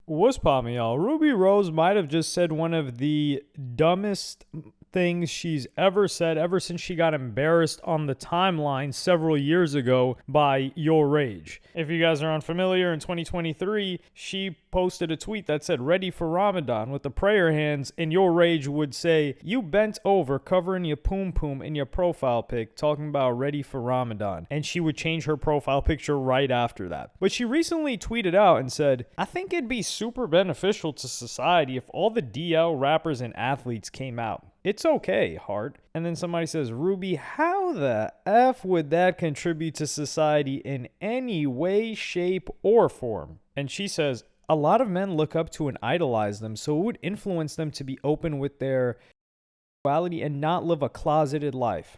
What's poppin', y'all? Ruby Rose might have just said one of the dumbest things she's ever said ever since she got embarrassed on the timeline several years ago by Your Rage. If you guys are unfamiliar, in 2023, she posted a tweet that said, "Ready for Ramadan," with the prayer hands, and Your Rage would say, "You bent over covering your poom poom in your profile pic, talking about ready for Ramadan." And she would change her profile picture right after that. But she recently tweeted out and said, "I think it'd be super beneficial to society if all the DL rappers and athletes came out. It's okay, heart." And then somebody says, "Ruby, how the F would that contribute to society in any way, shape, or form?" And she says, "A lot of men look up to and idolize them, so it would influence them to be open with their sexuality and not live a closeted life."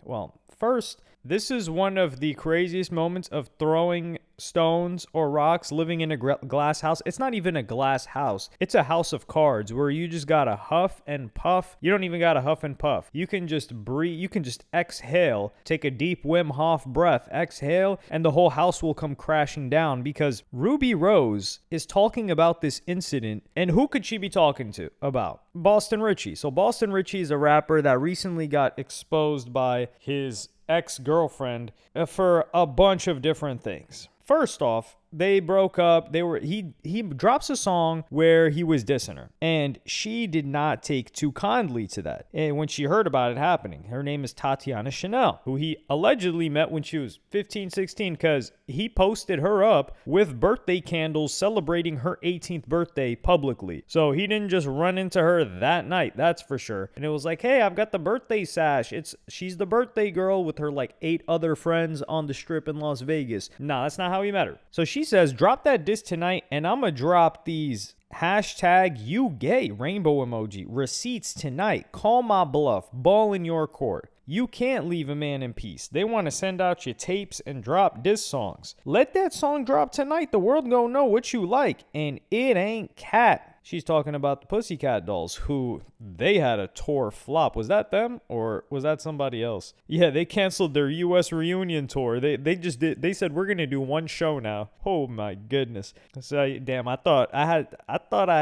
Well, first, this is one of the craziest moments of throwing stones or rocks living in a glass house. It's not even a glass house. It's a house of cards where you just gotta huff and puff. You don't even gotta huff and puff. You can just breathe. You can just exhale, take a deep Wim Hof breath, exhale, and the whole house will come crashing down because Ruby Rose is talking about this incident. And who could she be talking to about? Boston Richie. So Boston Richie is a rapper that recently got exposed by his ex-girlfriend for a bunch of different things. First off, they broke up. He drops a song where he was dissing her, and she did not take too kindly to that. And when she heard about it happening, her name is Tatiana Chanel, who he allegedly met when she was 15, 16, because he posted her up with birthday candles celebrating her 18th birthday publicly. So he didn't just run into her that night, that's for sure. And it was like, "Hey, I've got the birthday sash. She's the birthday girl with her like 8 other friends on the strip in Las Vegas." Nah, that's not how he met her. So she says, "Drop that diss tonight, and I'm gonna drop these hashtag you gay rainbow emoji receipts tonight. Call my bluff. Ball in your court. You can't leave a man in peace. They want to send out your tapes and drop diss songs. Let that song drop tonight. The world gonna know what you like, and it ain't cat." She's talking about the Pussycat Dolls, who they had a tour flop. Was that them or was that somebody else? Yeah, they canceled their U.S. reunion tour. They just did. They said, "We're gonna do one show now." Oh my goodness. So damn, I thought I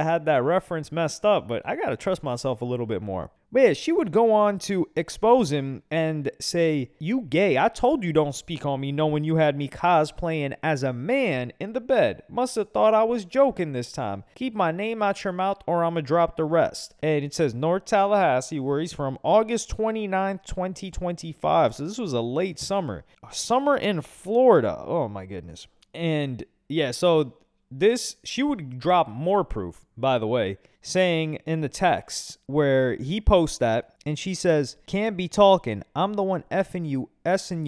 had that reference messed up, but I gotta trust myself a little bit more. But yeah, she would go on to expose him and say, "You gay. I told you don't speak on me knowing you had me cosplaying as a man in the bed. Must have thought I was joking this time. Keep my name out your mouth or I'ma drop the rest." And it says North Tallahassee, where he's from, August 29th, 2025. So this was a late summer. Summer in Florida. Oh my goodness. And yeah, so she would drop more proof, by the way, saying in the text where he posts that, and she says, "Can't be talking. I'm the one effing you, S-ing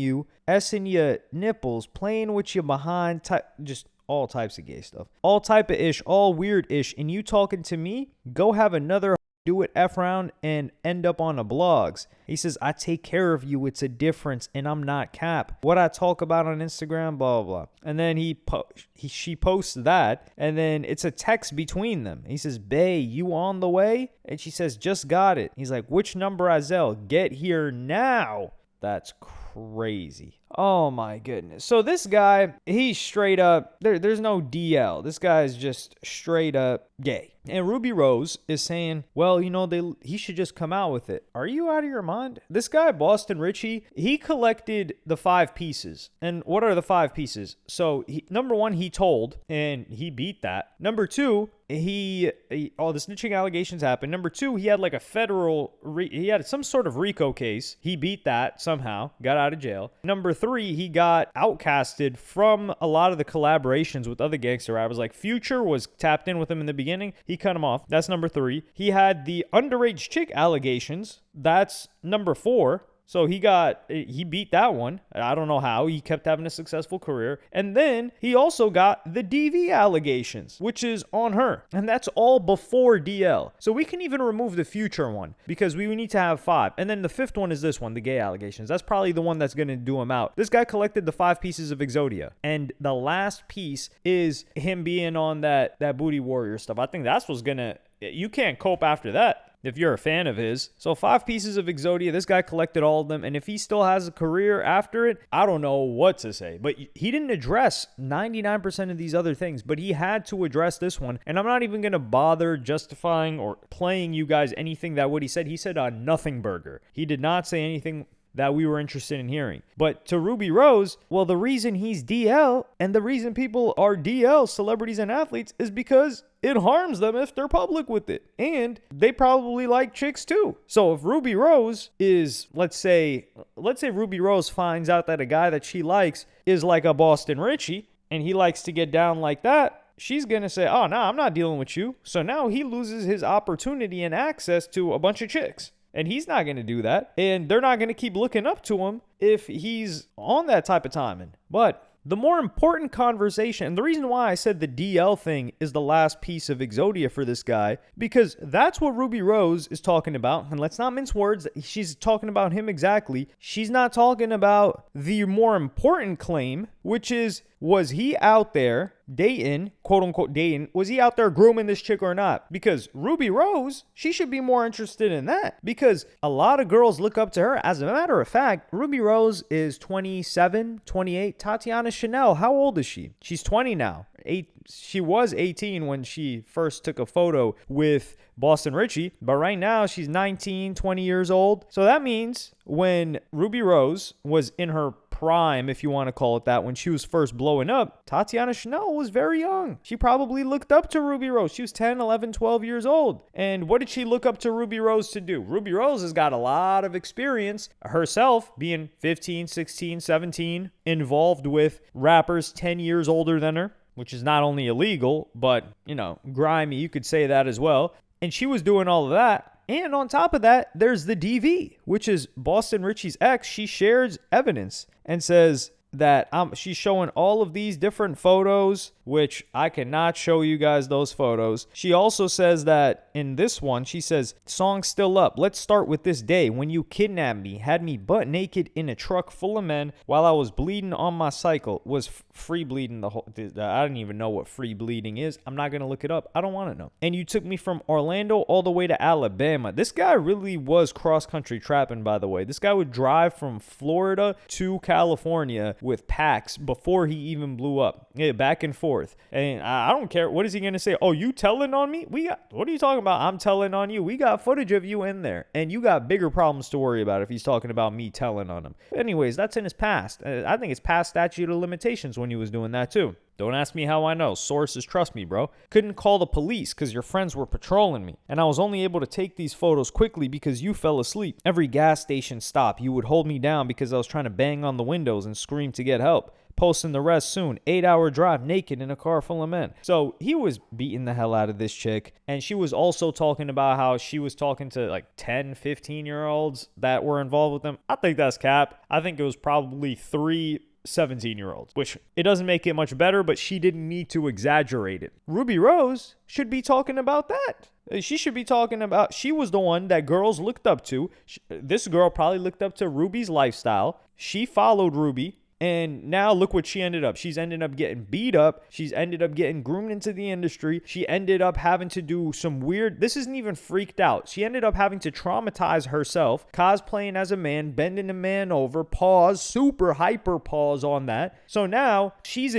your nipples, playing with your behind," just all types of gay stuff. All type of ish, all weird ish, and you talking to me? Go have another do it F round and end up on the blogs. He says, "I take care of you. It's a difference, and I'm not cap. What I talk about on Instagram, blah, blah, blah." And then she posts that, and then it's a text between them. He says, "Bae, you on the way?" And she says, "Just got it." He's like, "Which number, Azel? Get here now." That's crazy. Oh my goodness. So this guy, he's straight up, there's no DL. This guy is just straight up gay. And Ruby Rose is saying, "Well, you know, he should just come out with it." Are you out of your mind? This guy, Boston Richie, he collected the 5 pieces. And what are the 5 pieces? So number 1, he told, and he beat that. Number 2, all the snitching allegations happened. Number 2, he had like he had some sort of RICO case. He beat that somehow, got out of jail. Number 3, he got outcasted from a lot of the collaborations with other gangster rappers. Like Future was tapped in with him in the beginning. He cut him off. That's number 3. He had the underage chick allegations. That's number 4. So he beat that one. I don't know how. He kept having a successful career. And then he also got the DV allegations, which is on her. And that's all before DL. So we can even remove the Future one because we need to have 5. And then the 5th one is this one, the gay allegations. That's probably the one that's going to do him out. This guy collected the 5 pieces of Exodia. And the last piece is him being on that Booty Warrior stuff. I think that's what's going to... You can't cope after that. if you're a fan of his. So 5 pieces of Exodia. This guy collected all of them. And if he still has a career after it, I don't know what to say. But he didn't address 99% of these other things, but he had to address this one. And I'm not even going to bother justifying or playing you guys anything that what he said. He said a nothing burger. He did not say anything that we were interested in hearing. But to Ruby Rose, well, the reason he's DL and the reason people are DL, celebrities and athletes, is because it harms them if they're public with it. And they probably like chicks too. So if Ruby Rose is, let's say Ruby Rose finds out that a guy that she likes is like a Boston Richie and he likes to get down like that, she's going to say, oh, no, I'm not dealing with you. So now he loses his opportunity and access to a bunch of chicks. And he's not going to do that. And they're not going to keep looking up to him if he's on that type of timing. But the more important conversation, and the reason why I said the DL thing is the last piece of Exodia for this guy, because that's what Ruby Rose is talking about. And let's not mince words. She's talking about him exactly. She's not talking about the more important claim, which is, was he out there dating, quote unquote dating, was he out there grooming this chick or not? Because Ruby Rose, she should be more interested in that, because a lot of girls look up to her. As a matter of fact, Ruby Rose is 27, 28. Tatiana Chanel, how old is she? She's 20 now. She was 18 when she first took a photo with Boston Richie, but right now she's 19, 20 years old. So that means when Ruby Rose was in her prime, if you want to call it that, when she was first blowing up, Tatiana Chanel was very young. She probably looked up to Ruby Rose. She was 10, 11, 12 years old. And what did she look up to Ruby Rose to do? Ruby Rose has got a lot of experience herself, being 15, 16, 17, involved with rappers 10 years older than her, which is not only illegal, but, grimy. You could say that as well. And she was doing all of that. And on top of that, there's the DV, which is Boston Richie's ex. She shares evidence and says that she's showing all of these different photos, which I cannot show you guys those photos. She also says that in this one, she says, song's still up. Let's start with this day when you kidnapped me, had me butt naked in a truck full of men while I was bleeding on my cycle. Was free bleeding the whole, I don't even know what free bleeding is. I'm not going to look it up. I don't want to know. And you took me from Orlando all the way to Alabama. This guy really was cross-country trapping, by the way. This guy would drive from Florida to California with packs before he even blew up. Yeah, back and forth. And I don't care. What is he going to say? Oh, you telling on me? What are you talking about? I'm telling on you. We got footage of you in there. And you got bigger problems to worry about if he's talking about me telling on him. Anyways, that's in his past. I think it's past statute of limitations when he was doing that too. Don't ask me how I know. Sources, trust me, bro. Couldn't call the police because your friends were patrolling me. And I was only able to take these photos quickly because you fell asleep. Every gas station stop, you would hold me down because I was trying to bang on the windows and scream to get help. Posting the rest soon. 8-hour drive naked in a car full of men. So he was beating the hell out of this chick. And she was also talking about how she was talking to like 10, 15-year-olds that were involved with him. I think that's cap. I think it was probably 3 17-year-olds, which it doesn't make it much better, but she didn't need to exaggerate it. Ruby Rose should be talking about that. She should be talking about, she was the one that girls looked up to. This girl probably looked up to Ruby's lifestyle. She followed Ruby. And now look what she ended up. She's ended up getting beat up. She's ended up getting groomed into the industry. She ended up having to do some weird, this isn't even freaked out. She ended up having to traumatize herself, cosplaying as a man, bending a man over, pause, super hyper pause on that. So now she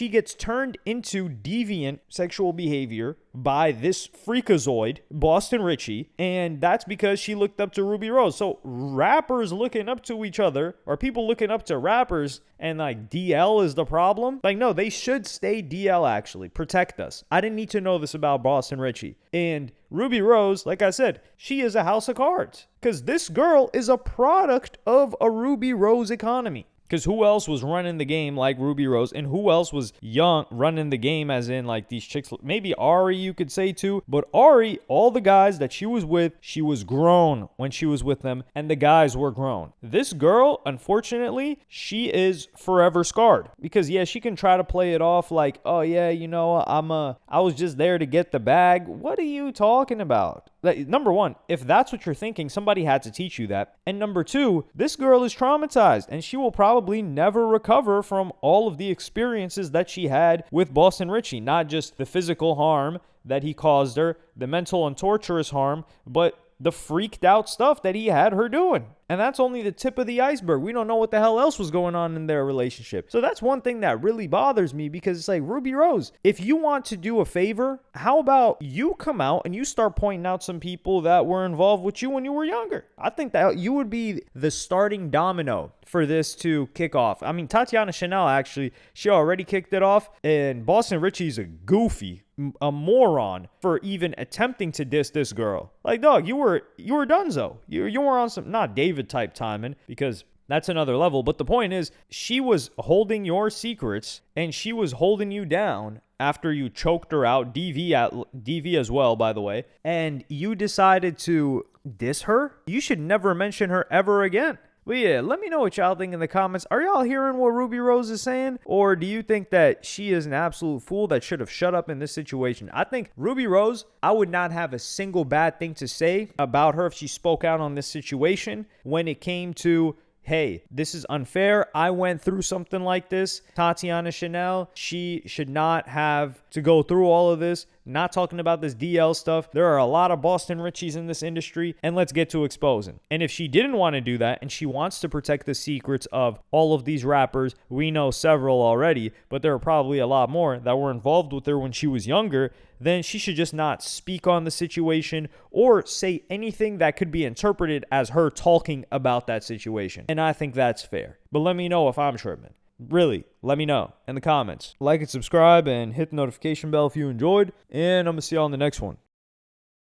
gets turned into deviant sexual behavior by this freakazoid, Boston Richie, and that's because she looked up to Ruby Rose. So rappers looking up to each other, or people looking up to rappers, and like DL is the problem? Like, no, they should stay DL actually. Protect us. I didn't need to know this about Boston Richie. And Ruby Rose, like I said, she is a house of cards. Because this girl is a product of a Ruby Rose economy. Because who else was running the game like Ruby Rose? And who else was young running the game as in like these chicks? Maybe Ari you could say too. But Ari, all the guys that she was with, she was grown when she was with them. And the guys were grown. This girl, unfortunately, she is forever scarred. Because yeah, she can try to play it off like, oh yeah, I was just there to get the bag. What are you talking about? Number one, if that's what you're thinking, somebody had to teach you that. And number two, this girl is traumatized and she will probably never recover from all of the experiences that she had with Boston Richie. Not just the physical harm that he caused her, the mental and torturous harm, but the freaked out stuff that he had her doing. And that's only the tip of the iceberg. We don't know what the hell else was going on in their relationship. So that's one thing that really bothers me, because it's like, Ruby Rose, if you want to do a favor, how about you come out and you start pointing out some people that were involved with you when you were younger? I think that you would be the starting domino for this to kick off. I mean, Tatiana Chanel, actually, she already kicked it off, and Boston Richie's a goofy, a moron for even attempting to diss this girl. Like, dog, you were donezo. You were on some, not David type timing, because that's another level. But the point is, she was holding your secrets and she was holding you down after you choked her out, DV as well, by the way, and you decided to diss her. You should never mention her ever again. But yeah, let me know what y'all think in the comments. Are y'all hearing what Ruby Rose is saying? Or do you think that she is an absolute fool that should have shut up in this situation? I think Ruby Rose, I would not have a single bad thing to say about her if she spoke out on this situation when it came to, hey, this is unfair. I went through something like this. Tatiana Chanel, she should not have to go through all of this. Not talking about this DL stuff. There are a lot of Boston Richies in this industry, and let's get to exposing. And if she didn't want to do that, and she wants to protect the secrets of all of these rappers, we know several already, but there are probably a lot more that were involved with her when she was younger, then she should just not speak on the situation or say anything that could be interpreted as her talking about that situation. And I think that's fair. But let me know if I'm tripping. Really, let me know in the comments. Like and subscribe and hit the notification bell if you enjoyed. And I'm going to see y'all in the next one.